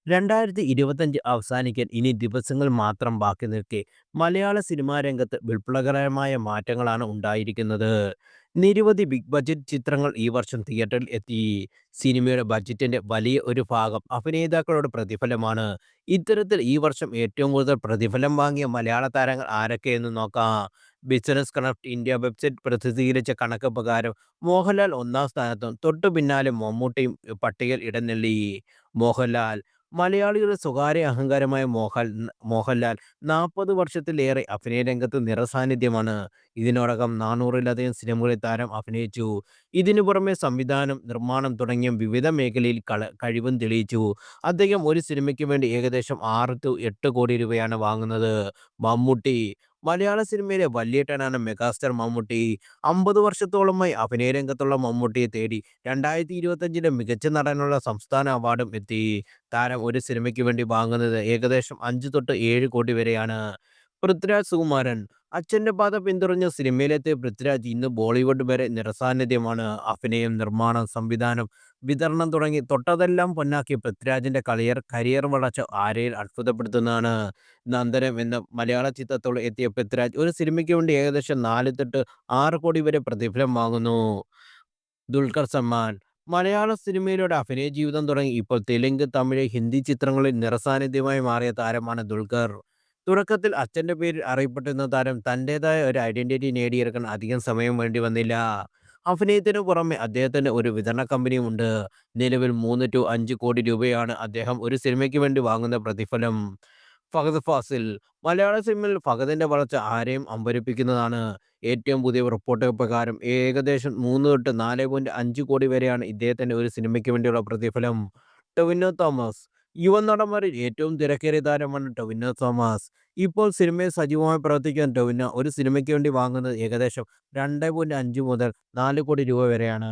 2025 അവസാനിക്കാൻ ഇനി ദിവസങ്ങൾ മാത്രം ബാക്കി നിൽക്കെ മലയാള സിനിമാ രംഗത്ത് വിപ്ലവകരമായ മാറ്റങ്ങളാണ് ഉണ്ടായിരിക്കുന്നത്. നിരവധി ബിഗ് ബഡ്ജറ്റ് ചിത്രങ്ങൾ ഈ വർഷം തിയേറ്ററിൽ എത്തി. സിനിമയുടെ ബഡ്ജറ്റിന്റെ വലിയ ഒരു ഭാഗം അഭിനേതാക്കളുടെ പ്രതിഫലമാണ്. ഇത്തരത്തിൽ ഈ വർഷം ഏറ്റവും കൂടുതൽ പ്രതിഫലം വാങ്ങിയ മലയാള താരങ്ങൾ ആരൊക്കെയെന്ന് നോക്കാം. ബിസിനസ് കണക്ട് ഇന്ത്യ വെബ്സൈറ്റ് പ്രസിദ്ധീകരിച്ച കണക്ക് പ്രകാരം മോഹൻലാൽ ഒന്നാം സ്ഥാനത്തും തൊട്ടു പിന്നാലെ മമ്മൂട്ടിയും പട്ടികയിൽ ഇടം നേടി. മോഹൻലാൽ മലയാളികളുടെ സ്വകാര്യ അഹങ്കാരമായ മോഹൻലാൽ 40 വർഷത്തിലേറെ അഭിനയ രംഗത്ത് നിറസാന്നിധ്യമാണ്. ഇതിനോടകം 400-ലധികം സിനിമകളിൽ താരം അഭിനയിച്ചു. ഇതിനു പുറമെ സംവിധാനം, നിർമ്മാണം തുടങ്ങിയ വിവിധ മേഖലയിൽ കഴിവും തെളിയിച്ചു. അദ്ദേഹം ഒരു സിനിമയ്ക്ക് വേണ്ടി ഏകദേശം 6-8 കോടി രൂപയാണ് വാങ്ങുന്നത്. മമ്മൂട്ടി മലയാള സിനിമയിലെ വല്യേട്ടനാണ് മെഗാസ്റ്റാർ മമ്മൂട്ടി. 50 വർഷത്തോളമായി അഭിനയ രംഗത്തുള്ള മമ്മൂട്ടിയെ തേടി 2025 മികച്ച നടനുള്ള സംസ്ഥാന അവാർഡും എത്തി. താരം ഒരു സിനിമയ്ക്ക് വേണ്ടി വാങ്ങുന്നത് ഏകദേശം 5-7 കോടി വരെയാണ്. പൃഥ്വിരാജ് സുകുമാരൻ അച്ഛന്റെ പാത പിന്തുടർന്ന് സിനിമയിലെത്തിയ പൃഥ്വിരാജ് ഇന്ന് ബോളിവുഡ് വരെ നിറസാന്നിധ്യമാണ്. അഭിനയം, നിർമ്മാണം, സംവിധാനം, വിതരണം തുടങ്ങി തൊട്ടതെല്ലാം പൊന്നാക്കിയ പൃഥ്വിരാജിന്റെ കരിയർ വളർച്ച ആരെയും അത്ഭുതപ്പെടുത്തുന്നതാണ്. നന്ദനം എന്ന മലയാള ചിത്രത്തോടെ എത്തിയ പൃഥ്വിരാജ് ഒരു സിനിമയ്ക്ക് വേണ്ടി ഏകദേശം 4-6 കോടി വരെ പ്രതിഫലം വാങ്ങുന്നു. ദുൽഖർ സൽമാൻ മലയാള സിനിമയിലൂടെ അഭിനയ ജീവിതം തുടങ്ങി ഇപ്പോൾ തെലുങ്ക്, തമിഴ്, ഹിന്ദി ചിത്രങ്ങളിൽ നിറസാന്നിധ്യമായി മാറിയ താരമാണ് ദുൽഖർ. തുടക്കത്തിൽ അച്ഛന്റെ പേരിൽ അറിയപ്പെട്ടിരുന്ന താരം തന്റേതായ ഒരു ഐഡന്റിറ്റി നേടിയെടുക്കാൻ അധികം സമയം വേണ്ടി വന്നില്ല. അഭിനയത്തിനു പുറമെ അദ്ദേഹത്തിന് ഒരു വിതരണ കമ്പനിയും ഉണ്ട്. നിലവിൽ 3-5 കോടി രൂപയാണ് അദ്ദേഹം ഒരു സിനിമയ്ക്ക് വേണ്ടി വാങ്ങുന്ന പ്രതിഫലം. ഫഹദ് ഫാസിൽ മലയാള സിനിമയിൽ ഫഹദിന്റെ വളർച്ച ആരെയും അമ്പരപ്പിക്കുന്നതാണ്. ഏറ്റവും പുതിയ റിപ്പോർട്ടുകൾ പ്രകാരം ഏകദേശം 3-4.5 കോടി വരെയാണ് ഇദ്ദേഹത്തിന്റെ ഒരു സിനിമയ്ക്ക് വേണ്ടിയുള്ള പ്രതിഫലം. ടൊവിനോ തോമസ് യുവനടന്മാരിൽ ഏറ്റവും തിരക്കേറിയ താരമാണ് ടൊവിനോ തോമസ്. ഇപ്പോൾ സിനിമയിൽ സജീവമായി പ്രവർത്തിക്കുന്ന ടൊവിനോ ഒരു സിനിമയ്ക്ക് വേണ്ടി വാങ്ങുന്നത് ഏകദേശം 2.5 മുതൽ 4 കോടി രൂപ വരെയാണ്.